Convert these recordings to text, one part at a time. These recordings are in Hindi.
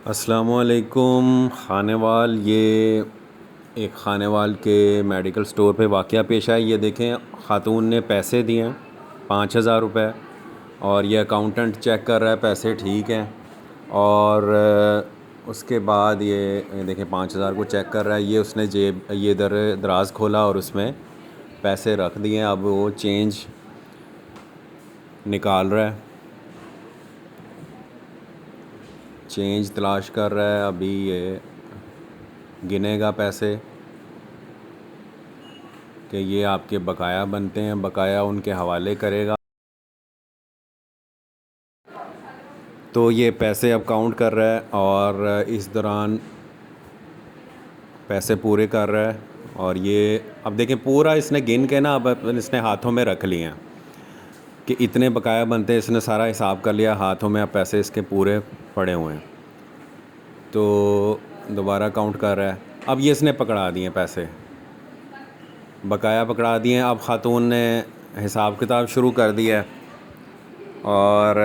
अस्सलामुअलैकुम। खानेवाल, ये एक खानेवाल के मेडिकल स्टोर पे वाक़या पेश आया। ये देखें, ख़ातून ने पैसे दिए हैं 5,000 रुपये और ये अकाउंटेंट चेक कर रहा है पैसे ठीक हैं। और उसके बाद ये देखें 5,000 को चेक कर रहा है। ये उसने जेब ये दराज खोला और उसमें पैसे रख दिए। अब वो चेंज निकाल रहा है, चेंज तलाश कर रहा है। अभी ये गिनेगा पैसे कि ये आपके बकाया बनते हैं, बकाया उनके हवाले करेगा। तो ये पैसे अब काउंट कर रहा है और इस दौरान पैसे पूरे कर रहा है। और ये अब देखें, पूरा इसने गिन के ना अब इसने हाथों में रख लिए हैं कि इतने बकाया बनते हैं। इसने सारा हिसाब कर लिया हाथों में, अब पैसे इसके पूरे पड़े हुए हैं। तो दोबारा काउंट कर रहा है। अब ये इसने पकड़ा दिए पैसे, बकाया पकड़ा दिए। अब ख़ातून ने हिसाब किताब शुरू कर दिया है और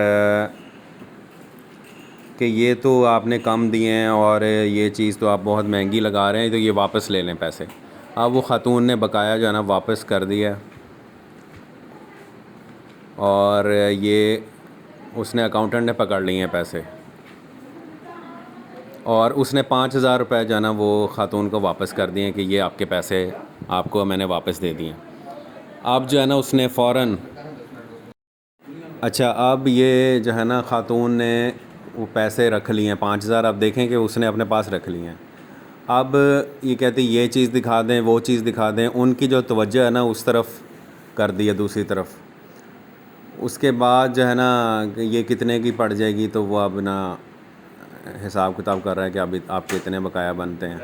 कि ये तो आपने कम दिए हैं और ये चीज़ तो आप बहुत महंगी लगा रहे हैं, तो ये वापस ले लें पैसे। अब वो ख़ातून ने बकाया जो है ना वापस कर दिया और ये उसने अकाउंटेंट ने पकड़ लिए हैं पैसे और उसने 5,000 रुपये जो है ना वो ख़ातून को वापस कर दिए कि ये आपके पैसे आपको मैंने वापस दे दिए। अब जो है ना उसने फ़ौरन अब ये जो है ना ख़ातून ने वो पैसे रख लिए हैं 5,000। अब देखें कि उसने अपने पास रख लिए हैं। अब ये कहती ये चीज़ दिखा दें, वो चीज़ दिखा दें। उनकी जो तवज्जो है ना उस तरफ कर दी है, दूसरी तरफ। उसके बाद जो है ना ये कितने की पड़ जाएगी, तो वो अब ना हिसाब किताब कर रहा है कि अभी आपके इतने बकाया बनते हैं।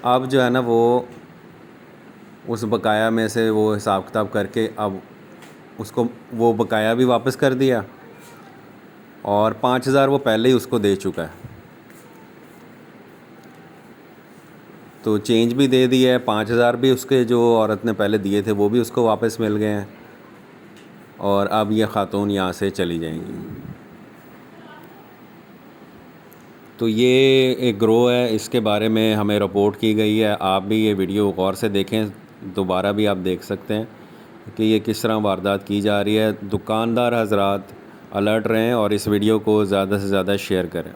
अब जो है ना वो उस बकाया में से वो हिसाब किताब करके अब उसको वो बकाया भी वापस कर दिया और 5,000 वो पहले ही उसको दे चुका है। तो चेंज भी दे दिया है, 5,000 भी उसके जो औरत ने पहले दिए थे वो भी उसको वापस मिल गए हैं। और अब ये ख़ातून यहाँ से चली जाएंगी। तो ये एक ग्रोह है, इसके बारे में हमें रिपोर्ट की गई है। आप भी ये वीडियो गौर से देखें, दोबारा भी आप देख सकते हैं कि ये किस तरह वारदात की जा रही है। दुकानदार हजरात अलर्ट रहें और इस वीडियो को ज़्यादा से ज़्यादा शेयर करें।